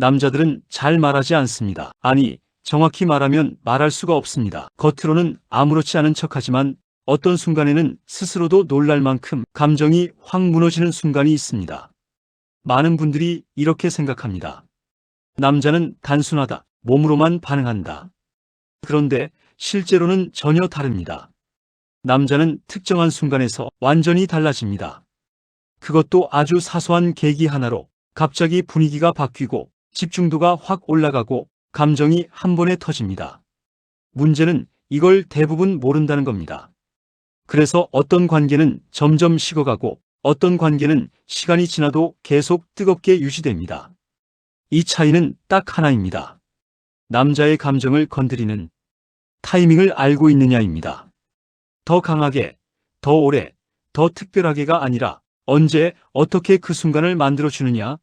남자들은 잘 말하지 않습니다. 아니, 정확히 말하면 말할 수가 없습니다. 겉으로는 아무렇지 않은 척하지만 어떤 순간에는 스스로도 놀랄 만큼 감정이 확 무너지는 순간이 있습니다. 많은 분들이 이렇게 생각합니다. 남자는 단순하다, 몸으로만 반응한다. 그런데 실제로는 전혀 다릅니다. 남자는 특정한 순간에서 완전히 달라집니다. 그것도 아주 사소한 계기 하나로 갑자기 분위기가 바뀌고 집중도가 확 올라가고 감정이 한 번에 터집니다. 문제는 이걸 대부분 모른다는 겁니다. 그래서 어떤 관계는 점점 식어가고 어떤 관계는 시간이 지나도 계속 뜨겁게 유지됩니다. 이 차이는 딱 하나입니다. 남자의 감정을 건드리는 타이밍을 알고 있느냐입니다. 더 강하게, 더 오래, 더 특별하게가 아니라 언제, 어떻게 그 순간을 만들어주느냐?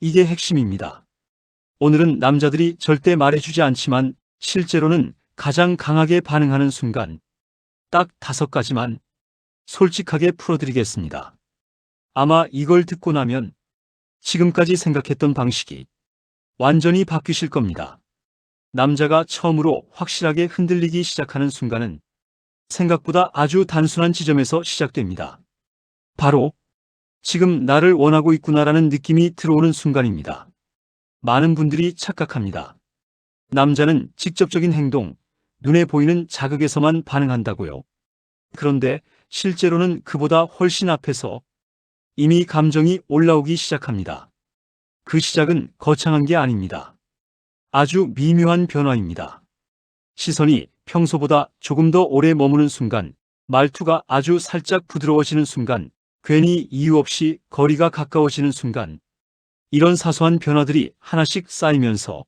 이게 핵심입니다. 오늘은 남자들이 절대 말해주지 않지만 실제로는 가장 강하게 반응하는 순간, 딱 5가지만 솔직하게 풀어드리겠습니다. 아마 이걸 듣고 나면 지금까지 생각했던 방식이 완전히 바뀌실 겁니다. 남자가 처음으로 확실하게 흔들리기 시작하는 순간은 생각보다 아주 단순한 지점에서 시작됩니다. 바로 지금 나를 원하고 있구나라는 느낌이 들어오는 순간입니다. 많은 분들이 착각합니다. 남자는 직접적인 행동, 눈에 보이는 자극에서만 반응한다고요. 그런데 실제로는 그보다 훨씬 앞에서 이미 감정이 올라오기 시작합니다. 그 시작은 거창한 게 아닙니다. 아주 미묘한 변화입니다. 시선이 평소보다 조금 더 오래 머무는 순간, 말투가 아주 살짝 부드러워지는 순간, 괜히 이유 없이 거리가 가까워지는 순간, 이런 사소한 변화들이 하나씩 쌓이면서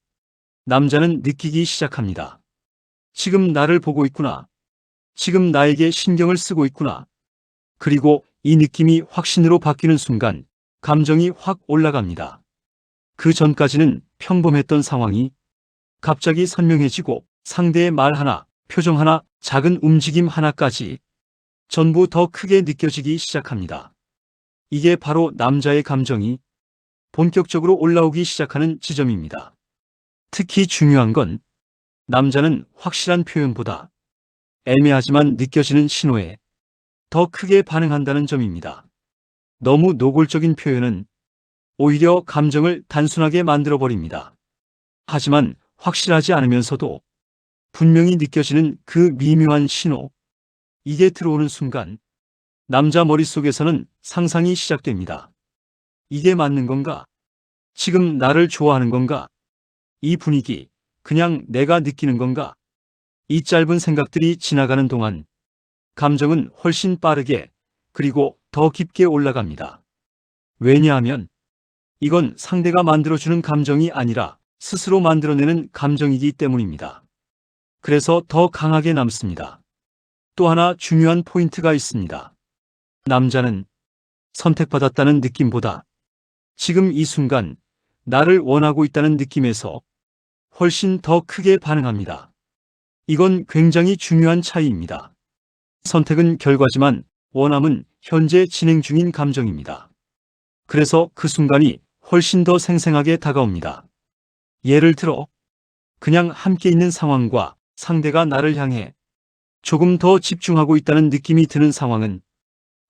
남자는 느끼기 시작합니다. 지금 나를 보고 있구나. 지금 나에게 신경을 쓰고 있구나. 그리고 이 느낌이 확신으로 바뀌는 순간 감정이 확 올라갑니다. 그 전까지는 평범했던 상황이 갑자기 선명해지고 상대의 말 하나, 표정 하나, 작은 움직임 하나까지 전부 더 크게 느껴지기 시작합니다. 이게 바로 남자의 감정이 본격적으로 올라오기 시작하는 지점입니다. 특히 중요한 건 남자는 확실한 표현보다 애매하지만 느껴지는 신호에 더 크게 반응한다는 점입니다. 너무 노골적인 표현은 오히려 감정을 단순하게 만들어버립니다. 하지만 확실하지 않으면서도 분명히 느껴지는 그 미묘한 신호, 이게 들어오는 순간 남자 머릿속에서는 상상이 시작됩니다. 이게 맞는 건가? 지금 나를 좋아하는 건가? 이 분위기, 그냥 내가 느끼는 건가? 이 짧은 생각들이 지나가는 동안 감정은 훨씬 빠르게 그리고 더 깊게 올라갑니다. 왜냐하면 이건 상대가 만들어주는 감정이 아니라 스스로 만들어내는 감정이기 때문입니다. 그래서 더 강하게 남습니다. 또 하나 중요한 포인트가 있습니다. 남자는 선택받았다는 느낌보다 지금 이 순간 나를 원하고 있다는 느낌에서 훨씬 더 크게 반응합니다. 이건 굉장히 중요한 차이입니다. 선택은 결과지만 원함은 현재 진행 중인 감정입니다. 그래서 그 순간이 훨씬 더 생생하게 다가옵니다. 예를 들어 그냥 함께 있는 상황과 상대가 나를 향해 조금 더 집중하고 있다는 느낌이 드는 상황은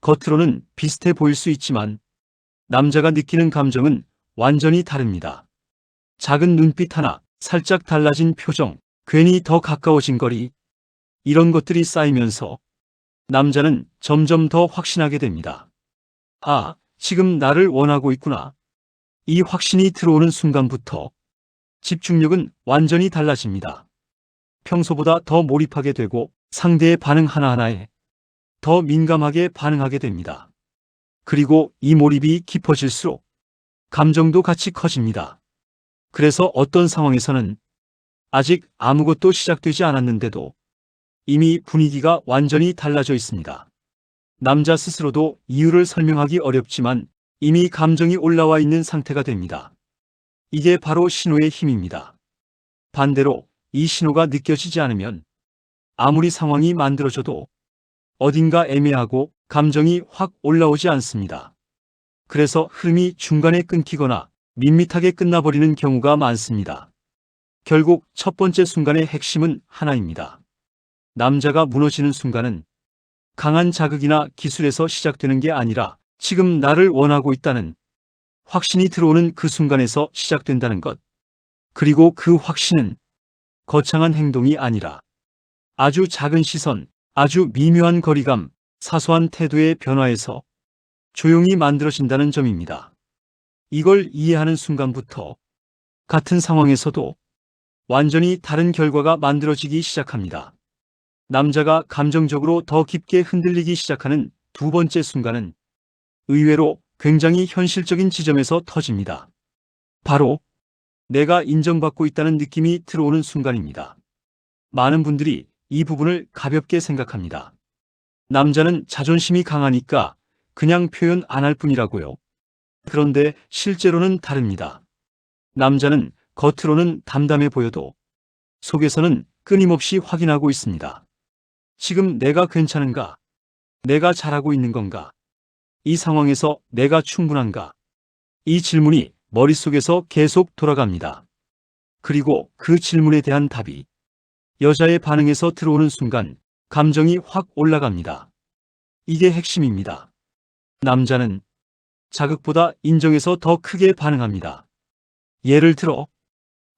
겉으로는 비슷해 보일 수 있지만 남자가 느끼는 감정은 완전히 다릅니다. 작은 눈빛 하나, 살짝 달라진 표정, 괜히 더 가까워진 거리, 이런 것들이 쌓이면서 남자는 점점 더 확신하게 됩니다. 아, 지금 나를 원하고 있구나. 이 확신이 들어오는 순간부터 집중력은 완전히 달라집니다. 평소보다 더 몰입하게 되고 상대의 반응 하나하나에 더 민감하게 반응하게 됩니다. 그리고 이 몰입이 깊어질수록 감정도 같이 커집니다. 그래서 어떤 상황에서는 아직 아무것도 시작되지 않았는데도 이미 분위기가 완전히 달라져 있습니다. 남자 스스로도 이유를 설명하기 어렵지만 이미 감정이 올라와 있는 상태가 됩니다. 이게 바로 신호의 힘입니다. 반대로 이 신호가 느껴지지 않으면 아무리 상황이 만들어져도 어딘가 애매하고 감정이 확 올라오지 않습니다. 그래서 흐름이 중간에 끊기거나 밋밋하게 끝나버리는 경우가 많습니다. 결국 첫 번째 순간의 핵심은 하나입니다. 남자가 무너지는 순간은 강한 자극이나 기술에서 시작되는 게 아니라 지금 나를 원하고 있다는 확신이 들어오는 그 순간에서 시작된다는 것. 그리고 그 확신은 거창한 행동이 아니라 아주 작은 시선, 아주 미묘한 거리감, 사소한 태도의 변화에서 조용히 만들어진다는 점입니다. 이걸 이해하는 순간부터 같은 상황에서도 완전히 다른 결과가 만들어지기 시작합니다. 남자가 감정적으로 더 깊게 흔들리기 시작하는 두 번째 순간은 의외로 굉장히 현실적인 지점에서 터집니다. 바로 내가 인정받고 있다는 느낌이 들어오는 순간입니다. 많은 분들이 이 부분을 가볍게 생각합니다. 남자는 자존심이 강하니까 그냥 표현 안 할 뿐이라고요. 그런데 실제로는 다릅니다. 남자는 겉으로는 담담해 보여도 속에서는 끊임없이 확인하고 있습니다. 지금 내가 괜찮은가? 내가 잘하고 있는 건가? 이 상황에서 내가 충분한가? 이 질문이 머릿속에서 계속 돌아갑니다. 그리고 그 질문에 대한 답이 여자의 반응에서 들어오는 순간 감정이 확 올라갑니다. 이게 핵심입니다. 남자는 자극보다 인정에서 더 크게 반응합니다. 예를 들어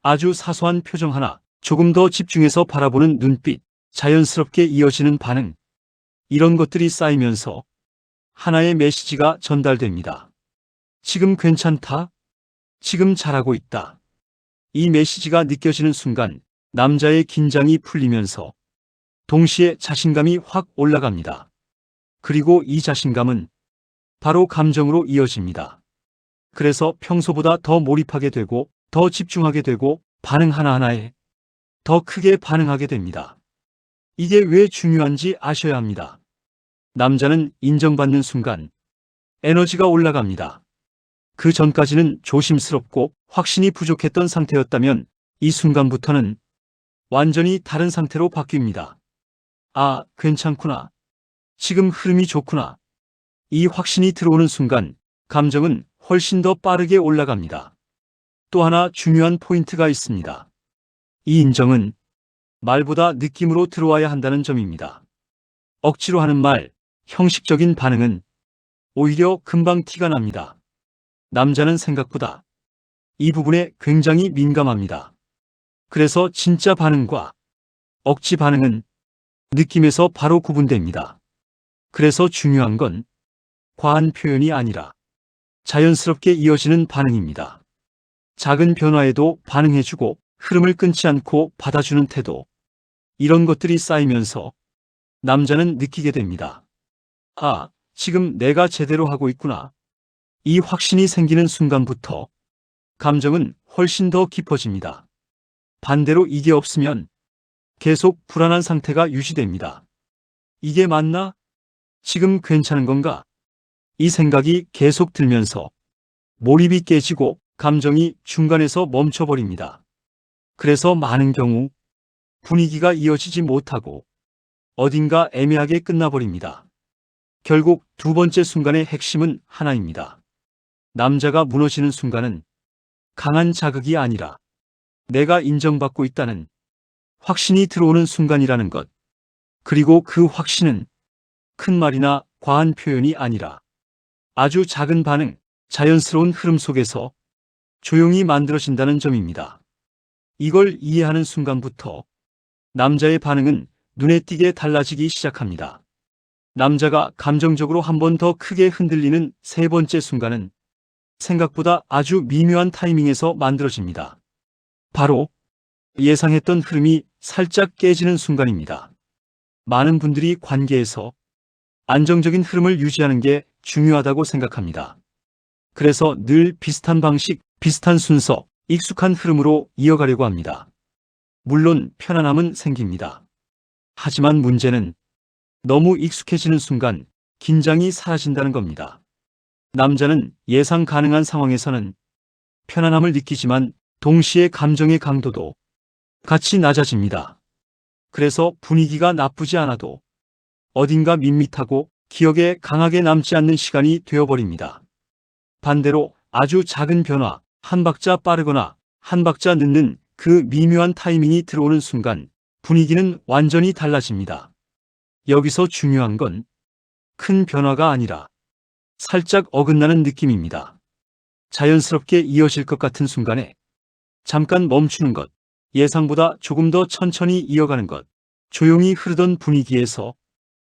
아주 사소한 표정 하나, 조금 더 집중해서 바라보는 눈빛, 자연스럽게 이어지는 반응, 이런 것들이 쌓이면서 하나의 메시지가 전달됩니다. 지금 괜찮다? 지금 잘하고 있다. 이 메시지가 느껴지는 순간 남자의 긴장이 풀리면서 동시에 자신감이 확 올라갑니다. 그리고 이 자신감은 바로 감정으로 이어집니다. 그래서 평소보다 더 몰입하게 되고 더 집중하게 되고 반응 하나하나에 더 크게 반응하게 됩니다. 이게 왜 중요한지 아셔야 합니다. 남자는 인정받는 순간 에너지가 올라갑니다. 그 전까지는 조심스럽고 확신이 부족했던 상태였다면 이 순간부터는 완전히 다른 상태로 바뀝니다. 아, 괜찮구나. 지금 흐름이 좋구나. 이 확신이 들어오는 순간 감정은 훨씬 더 빠르게 올라갑니다. 또 하나 중요한 포인트가 있습니다. 이 인정은 말보다 느낌으로 들어와야 한다는 점입니다. 억지로 하는 말, 형식적인 반응은 오히려 금방 티가 납니다. 남자는 생각보다 이 부분에 굉장히 민감합니다. 그래서 진짜 반응과 억지 반응은 느낌에서 바로 구분됩니다. 그래서 중요한 건 과한 표현이 아니라 자연스럽게 이어지는 반응입니다. 작은 변화에도 반응해주고 흐름을 끊지 않고 받아주는 태도, 이런 것들이 쌓이면서 남자는 느끼게 됩니다. 아, 지금 내가 제대로 하고 있구나. 이 확신이 생기는 순간부터 감정은 훨씬 더 깊어집니다. 반대로 이게 없으면 계속 불안한 상태가 유지됩니다. 이게 맞나? 지금 괜찮은 건가? 이 생각이 계속 들면서 몰입이 깨지고 감정이 중간에서 멈춰버립니다. 그래서 많은 경우 분위기가 이어지지 못하고 어딘가 애매하게 끝나버립니다. 결국 두 번째 순간의 핵심은 하나입니다. 남자가 무너지는 순간은 강한 자극이 아니라 내가 인정받고 있다는 확신이 들어오는 순간이라는 것. 그리고 그 확신은 큰 말이나 과한 표현이 아니라 아주 작은 반응, 자연스러운 흐름 속에서 조용히 만들어진다는 점입니다. 이걸 이해하는 순간부터 남자의 반응은 눈에 띄게 달라지기 시작합니다. 남자가 감정적으로 한 번 더 크게 흔들리는 세 번째 순간은 생각보다 아주 미묘한 타이밍에서 만들어집니다. 바로 예상했던 흐름이 살짝 깨지는 순간입니다. 많은 분들이 관계에서 안정적인 흐름을 유지하는 게 중요하다고 생각합니다. 그래서 늘 비슷한 방식, 비슷한 순서, 익숙한 흐름으로 이어가려고 합니다. 물론 편안함은 생깁니다. 하지만 문제는 너무 익숙해지는 순간 긴장이 사라진다는 겁니다. 남자는 예상 가능한 상황에서는 편안함을 느끼지만 동시에 감정의 강도도 같이 낮아집니다. 그래서 분위기가 나쁘지 않아도 어딘가 밋밋하고 기억에 강하게 남지 않는 시간이 되어버립니다. 반대로 아주 작은 변화, 한 박자 빠르거나 한 박자 늦는 그 미묘한 타이밍이 들어오는 순간 분위기는 완전히 달라집니다. 여기서 중요한 건 큰 변화가 아니라 살짝 어긋나는 느낌입니다. 자연스럽게 이어질 것 같은 순간에 잠깐 멈추는 것, 예상보다 조금 더 천천히 이어가는 것, 조용히 흐르던 분위기에서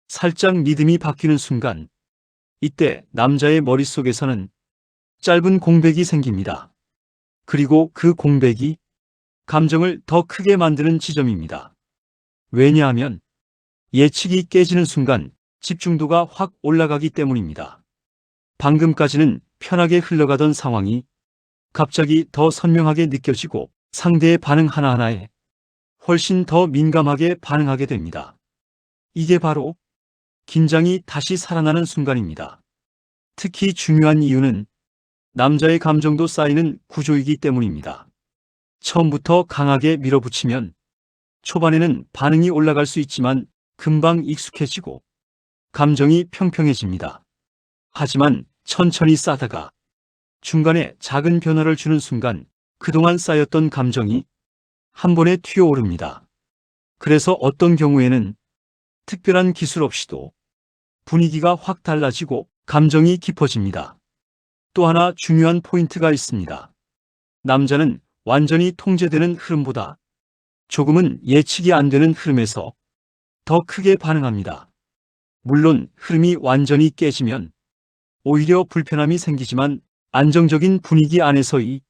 살짝 리듬이 바뀌는 순간, 이때 남자의 머릿속에서는 짧은 공백이 생깁니다. 그리고 그 공백이 감정을 더 크게 만드는 지점입니다. 왜냐하면 예측이 깨지는 순간 집중도가 확 올라가기 때문입니다. 방금까지는 편하게 흘러가던 상황이 갑자기 더 선명하게 느껴지고 상대의 반응 하나하나에 훨씬 더 민감하게 반응하게 됩니다. 이게 바로 긴장이 다시 살아나는 순간입니다. 특히 중요한 이유는 남자의 감정도 쌓이는 구조이기 때문입니다. 처음부터 강하게 밀어붙이면 초반에는 반응이 올라갈 수 있지만 금방 익숙해지고 감정이 평평해집니다. 하지만 천천히 쌓다가 중간에 작은 변화를 주는 순간 그동안 쌓였던 감정이 한 번에 튀어오릅니다. 그래서 어떤 경우에는 특별한 기술 없이도 분위기가 확 달라지고 감정이 깊어집니다. 또 하나 중요한 포인트가 있습니다. 남자는 완전히 통제되는 흐름보다 조금은 예측이 안 되는 흐름에서 더 크게 반응합니다. 물론 흐름이 완전히 깨지면 오히려 불편함이 생기지만 안정적인 분위기 안에서의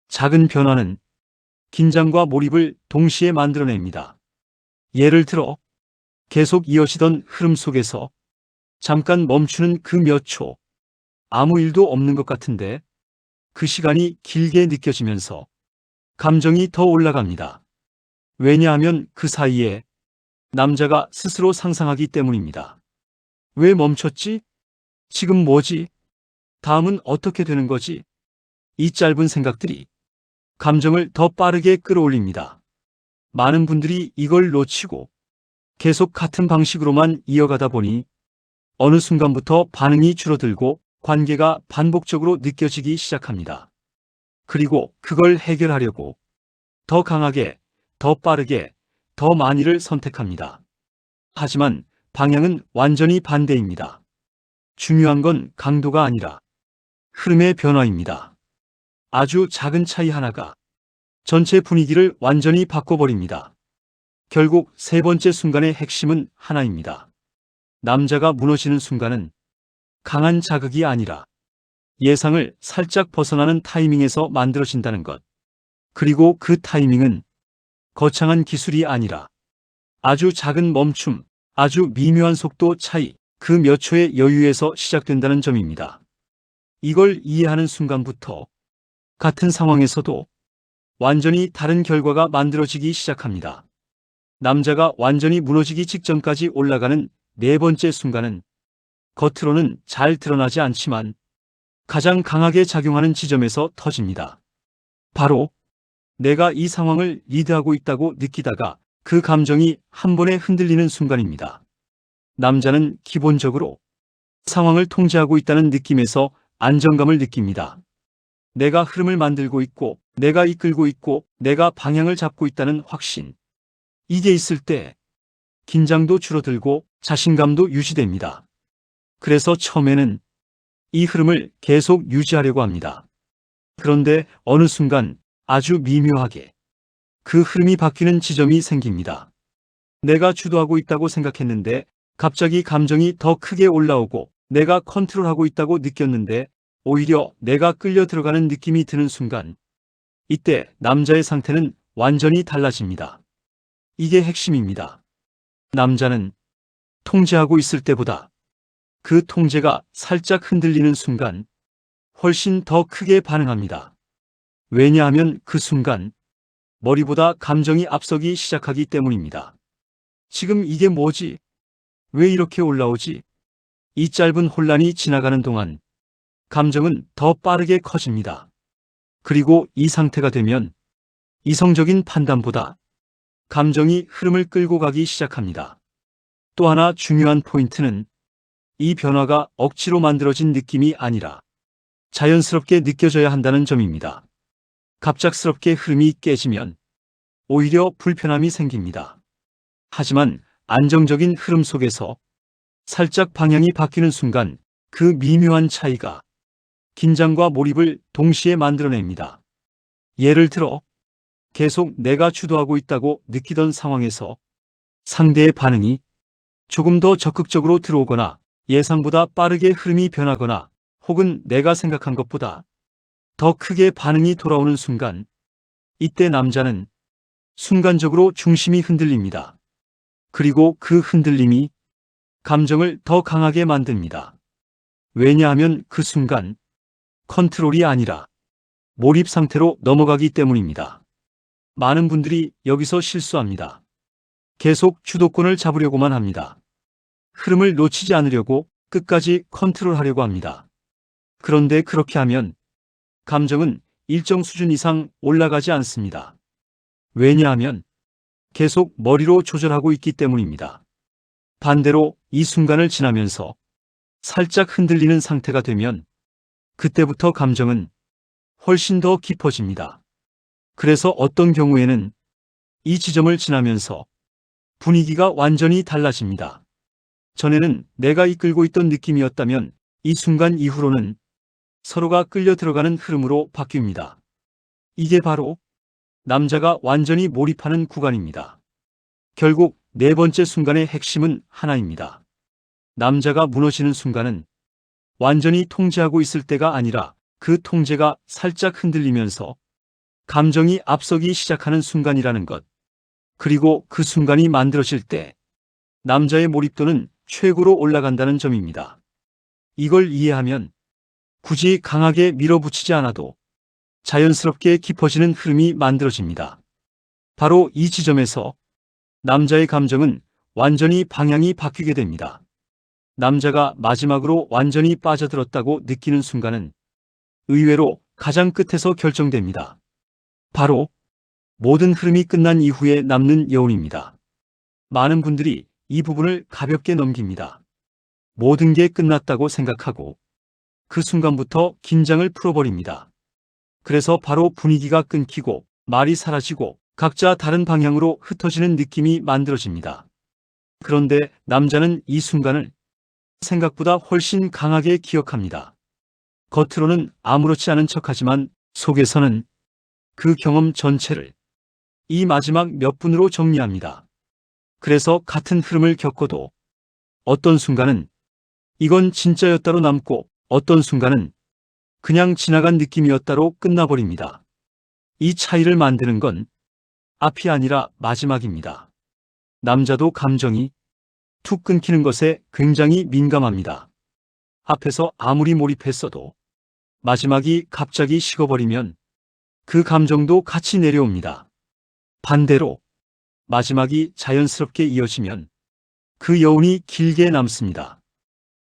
작은 변화는 긴장과 몰입을 동시에 만들어냅니다. 예를 들어 계속 이어지던 흐름 속에서 잠깐 멈추는 그 몇 초, 아무 일도 없는 것 같은데 그 시간이 길게 느껴지면서 감정이 더 올라갑니다. 왜냐하면 그 사이에 남자가 스스로 상상하기 때문입니다. 왜 멈췄지? 지금 뭐지? 다음은 어떻게 되는 거지? 이 짧은 생각들이 감정을 더 빠르게 끌어올립니다. 많은 분들이 이걸 놓치고 계속 같은 방식으로만 이어가다 보니 어느 순간부터 반응이 줄어들고 관계가 반복적으로 느껴지기 시작합니다. 그리고 그걸 해결하려고 더 강하게, 더 빠르게, 더 많이를 선택합니다. 하지만 방향은 완전히 반대입니다. 중요한 건 강도가 아니라 흐름의 변화입니다. 아주 작은 차이 하나가 전체 분위기를 완전히 바꿔버립니다. 결국 세 번째 순간의 핵심은 하나입니다. 남자가 무너지는 순간은 강한 자극이 아니라 예상을 살짝 벗어나는 타이밍에서 만들어진다는 것. 그리고 그 타이밍은 거창한 기술이 아니라 아주 작은 멈춤, 아주 미묘한 속도 차이, 그 몇 초의 여유에서 시작된다는 점입니다. 이걸 이해하는 순간부터 같은 상황에서도 완전히 다른 결과가 만들어지기 시작합니다. 남자가 완전히 무너지기 직전까지 올라가는 네 번째 순간은 겉으로는 잘 드러나지 않지만 가장 강하게 작용하는 지점에서 터집니다. 바로 내가 이 상황을 리드하고 있다고 느끼다가 그 감정이 한 번에 흔들리는 순간입니다. 남자는 기본적으로 상황을 통제하고 있다는 느낌에서 안정감을 느낍니다. 내가 흐름을 만들고 있고, 내가 이끌고 있고, 내가 방향을 잡고 있다는 확신. 이게 있을 때 긴장도 줄어들고 자신감도 유지됩니다. 그래서 처음에는 이 흐름을 계속 유지하려고 합니다. 그런데 어느 순간 아주 미묘하게 그 흐름이 바뀌는 지점이 생깁니다. 내가 주도하고 있다고 생각했는데 갑자기 감정이 더 크게 올라오고 내가 컨트롤하고 있다고 느꼈는데 오히려 내가 끌려 들어가는 느낌이 드는 순간 이때 남자의 상태는 완전히 달라집니다. 이게 핵심입니다. 남자는 통제하고 있을 때보다 그 통제가 살짝 흔들리는 순간 훨씬 더 크게 반응합니다. 왜냐하면 그 순간 머리보다 감정이 앞서기 시작하기 때문입니다. 지금 이게 뭐지? 왜 이렇게 올라오지? 이 짧은 혼란이 지나가는 동안 감정은 더 빠르게 커집니다. 그리고 이 상태가 되면 이성적인 판단보다 감정이 흐름을 끌고 가기 시작합니다. 또 하나 중요한 포인트는 이 변화가 억지로 만들어진 느낌이 아니라 자연스럽게 느껴져야 한다는 점입니다. 갑작스럽게 흐름이 깨지면 오히려 불편함이 생깁니다. 하지만 안정적인 흐름 속에서 살짝 방향이 바뀌는 순간 그 미묘한 차이가 긴장과 몰입을 동시에 만들어냅니다. 예를 들어 계속 내가 주도하고 있다고 느끼던 상황에서 상대의 반응이 조금 더 적극적으로 들어오거나 예상보다 빠르게 흐름이 변하거나 혹은 내가 생각한 것보다 더 크게 반응이 돌아오는 순간, 이때 남자는 순간적으로 중심이 흔들립니다. 그리고 그 흔들림이 감정을 더 강하게 만듭니다. 왜냐하면 그 순간 컨트롤이 아니라 몰입 상태로 넘어가기 때문입니다. 많은 분들이 여기서 실수합니다. 계속 주도권을 잡으려고만 합니다. 흐름을 놓치지 않으려고 끝까지 컨트롤하려고 합니다. 그런데 그렇게 하면 감정은 일정 수준 이상 올라가지 않습니다. 왜냐하면 계속 머리로 조절하고 있기 때문입니다. 반대로 이 순간을 지나면서 살짝 흔들리는 상태가 되면 그때부터 감정은 훨씬 더 깊어집니다. 그래서 어떤 경우에는 이 지점을 지나면서 분위기가 완전히 달라집니다. 전에는 내가 이끌고 있던 느낌이었다면 이 순간 이후로는 서로가 끌려 들어가는 흐름으로 바뀝니다. 이게 바로 남자가 완전히 몰입하는 구간입니다. 결국 네 번째 순간의 핵심은 하나입니다. 남자가 무너지는 순간은 완전히 통제하고 있을 때가 아니라 그 통제가 살짝 흔들리면서 감정이 앞서기 시작하는 순간이라는 것. 그리고 그 순간이 만들어질 때 남자의 몰입도는 최고로 올라간다는 점입니다. 이걸 이해하면 굳이 강하게 밀어붙이지 않아도 자연스럽게 깊어지는 흐름이 만들어집니다. 바로 이 지점에서 남자의 감정은 완전히 방향이 바뀌게 됩니다. 남자가 마지막으로 완전히 빠져들었다고 느끼는 순간은 의외로 가장 끝에서 결정됩니다. 바로 모든 흐름이 끝난 이후에 남는 여운입니다. 많은 분들이 이 부분을 가볍게 넘깁니다. 모든 게 끝났다고 생각하고 그 순간부터 긴장을 풀어버립니다. 그래서 바로 분위기가 끊기고 말이 사라지고 각자 다른 방향으로 흩어지는 느낌이 만들어집니다. 그런데 남자는 이 순간을 생각보다 훨씬 강하게 기억합니다. 겉으로는 아무렇지 않은 척하지만 속에서는 그 경험 전체를 이 마지막 몇 분으로 정리합니다. 그래서 같은 흐름을 겪어도 어떤 순간은 이건 진짜였다로 남고 어떤 순간은 그냥 지나간 느낌이었다로 끝나버립니다. 이 차이를 만드는 건 앞이 아니라 마지막입니다. 남자도 감정이 툭 끊기는 것에 굉장히 민감합니다. 앞에서 아무리 몰입했어도 마지막이 갑자기 식어버리면 그 감정도 같이 내려옵니다. 반대로 마지막이 자연스럽게 이어지면 그 여운이 길게 남습니다.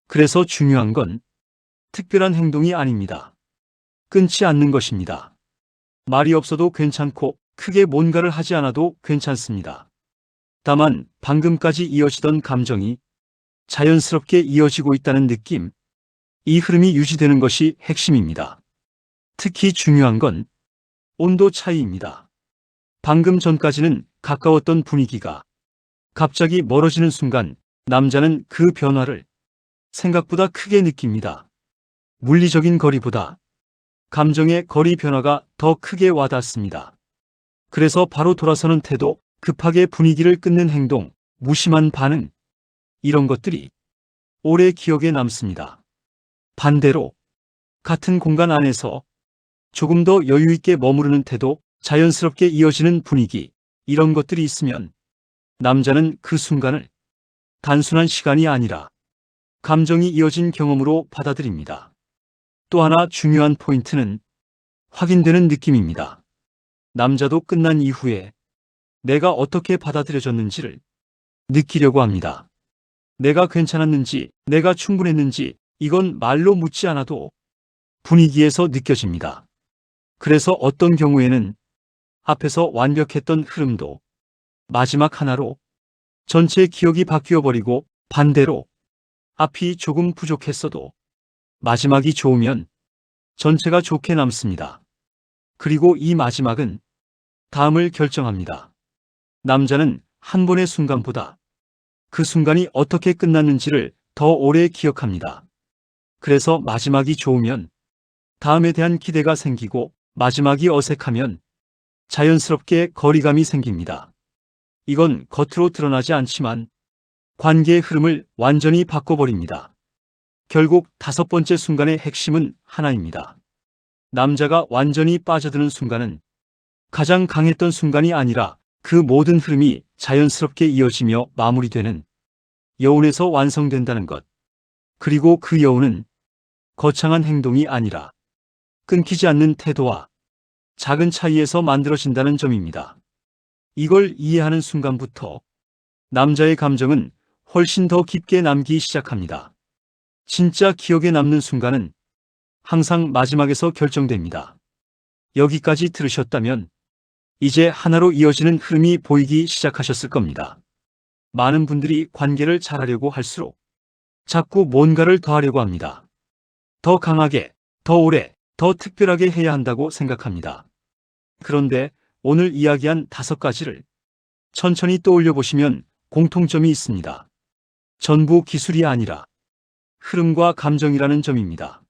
그래서 중요한 건 특별한 행동이 아닙니다. 끊지 않는 것입니다. 말이 없어도 괜찮고 크게 뭔가를 하지 않아도 괜찮습니다. 다만 방금까지 이어지던 감정이 자연스럽게 이어지고 있다는 느낌, 이 흐름이 유지되는 것이 핵심입니다. 특히 중요한 건 온도 차이입니다. 방금 전까지는 가까웠던 분위기가 갑자기 멀어지는 순간 남자는 그 변화를 생각보다 크게 느낍니다. 물리적인 거리보다 감정의 거리 변화가 더 크게 와닿습니다. 그래서 바로 돌아서는 태도, 급하게 분위기를 끊는 행동, 무심한 반응, 이런 것들이 오래 기억에 남습니다. 반대로 같은 공간 안에서 조금 더 여유 있게 머무르는 태도, 자연스럽게 이어지는 분위기, 이런 것들이 있으면 남자는 그 순간을 단순한 시간이 아니라 감정이 이어진 경험으로 받아들입니다. 또 하나 중요한 포인트는 확인되는 느낌입니다. 남자도 끝난 이후에 내가 어떻게 받아들여졌는지를 느끼려고 합니다. 내가 괜찮았는지, 내가 충분했는지, 이건 말로 묻지 않아도 분위기에서 느껴집니다. 그래서 어떤 경우에는 앞에서 완벽했던 흐름도 마지막 하나로 전체 기억이 바뀌어버리고, 반대로 앞이 조금 부족했어도 마지막이 좋으면 전체가 좋게 남습니다. 그리고 이 마지막은 다음을 결정합니다. 남자는 한 번의 순간보다 그 순간이 어떻게 끝났는지를 더 오래 기억합니다. 그래서 마지막이 좋으면 다음에 대한 기대가 생기고 마지막이 어색하면 자연스럽게 거리감이 생깁니다. 이건 겉으로 드러나지 않지만 관계의 흐름을 완전히 바꿔버립니다. 결국 다섯 번째 순간의 핵심은 하나입니다. 남자가 완전히 빠져드는 순간은 가장 강했던 순간이 아니라 그 모든 흐름이 자연스럽게 이어지며 마무리되는 여운에서 완성된다는 것. 그리고 그 여운은 거창한 행동이 아니라 끊기지 않는 태도와 작은 차이에서 만들어진다는 점입니다. 이걸 이해하는 순간부터 남자의 감정은 훨씬 더 깊게 남기 시작합니다. 진짜 기억에 남는 순간은 항상 마지막에서 결정됩니다. 여기까지 들으셨다면 이제 하나로 이어지는 흐름이 보이기 시작하셨을 겁니다. 많은 분들이 관계를 잘하려고 할수록 자꾸 뭔가를 더하려고 합니다. 더 강하게, 더 오래, 더 특별하게 해야 한다고 생각합니다. 그런데 오늘 이야기한 5가지를 천천히 떠올려 보시면 공통점이 있습니다. 전부 기술이 아니라 흐름과 감정이라는 점입니다.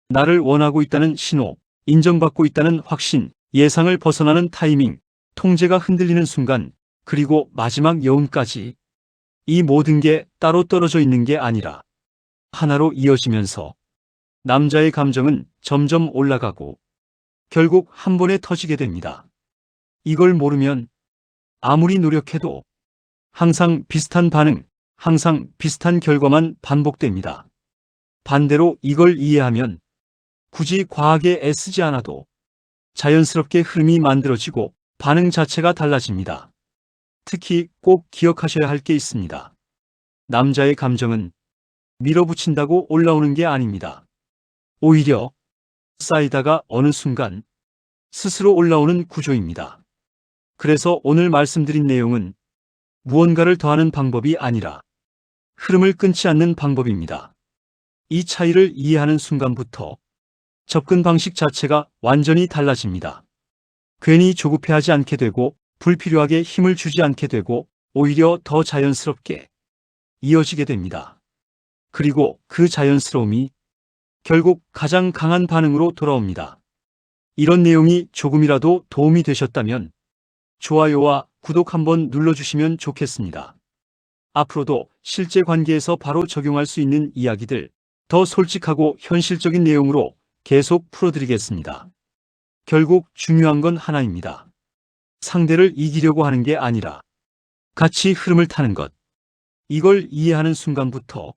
나를 원하고 있다는 신호, 인정받고 있다는 확신, 예상을 벗어나는 타이밍, 통제가 흔들리는 순간, 그리고 마지막 여운까지 이 모든 게 따로 떨어져 있는 게 아니라 하나로 이어지면서 남자의 감정은 점점 올라가고 결국 한 번에 터지게 됩니다. 이걸 모르면 아무리 노력해도 항상 비슷한 반응, 항상 비슷한 결과만 반복됩니다. 반대로 이걸 이해하면 굳이 과하게 애쓰지 않아도 자연스럽게 흐름이 만들어지고 반응 자체가 달라집니다. 특히 꼭 기억하셔야 할 게 있습니다. 남자의 감정은 밀어붙인다고 올라오는 게 아닙니다. 오히려 쌓이다가 어느 순간 스스로 올라오는 구조입니다. 그래서 오늘 말씀드린 내용은 무언가를 더하는 방법이 아니라 흐름을 끊지 않는 방법입니다. 이 차이를 이해하는 순간부터 접근 방식 자체가 완전히 달라집니다. 괜히 조급해하지 않게 되고 불필요하게 힘을 주지 않게 되고 오히려 더 자연스럽게 이어지게 됩니다. 그리고 그 자연스러움이 결국 가장 강한 반응으로 돌아옵니다. 이런 내용이 조금이라도 도움이 되셨다면 좋아요와 구독 한번 눌러주시면 좋겠습니다. 앞으로도 실제 관계에서 바로 적용할 수 있는 이야기들, 더 솔직하고 현실적인 내용으로 계속 풀어드리겠습니다. 결국 중요한 건 하나입니다. 상대를 이기려고 하는 게 아니라 같이 흐름을 타는 것. 이걸 이해하는 순간부터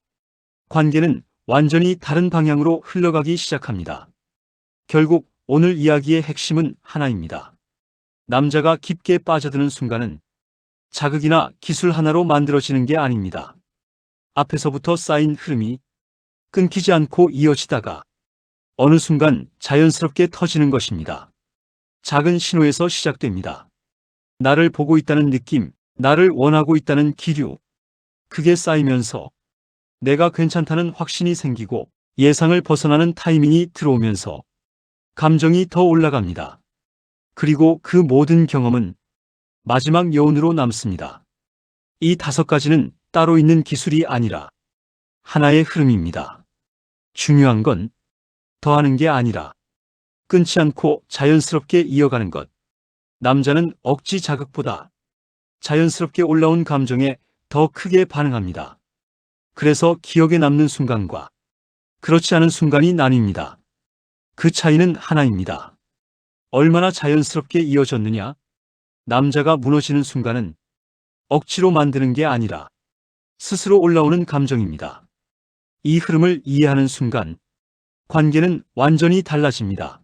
관계는 완전히 다른 방향으로 흘러가기 시작합니다. 결국 오늘 이야기의 핵심은 하나입니다. 남자가 깊게 빠져드는 순간은 자극이나 기술 하나로 만들어지는 게 아닙니다. 앞에서부터 쌓인 흐름이 끊기지 않고 이어지다가 어느 순간 자연스럽게 터지는 것입니다. 작은 신호에서 시작됩니다. 나를 보고 있다는 느낌, 나를 원하고 있다는 기류. 그게 쌓이면서 내가 괜찮다는 확신이 생기고 예상을 벗어나는 타이밍이 들어오면서 감정이 더 올라갑니다. 그리고 그 모든 경험은 마지막 여운으로 남습니다. 이 5가지는 따로 있는 기술이 아니라 하나의 흐름입니다. 중요한 건 더하는 게 아니라 끊지 않고 자연스럽게 이어가는 것. 남자는 억지 자극보다 자연스럽게 올라온 감정에 더 크게 반응합니다. 그래서 기억에 남는 순간과 그렇지 않은 순간이 나뉩니다. 그 차이는 하나입니다. 얼마나 자연스럽게 이어졌느냐? 남자가 무너지는 순간은 억지로 만드는 게 아니라 스스로 올라오는 감정입니다. 이 흐름을 이해하는 순간 관계는 완전히 달라집니다.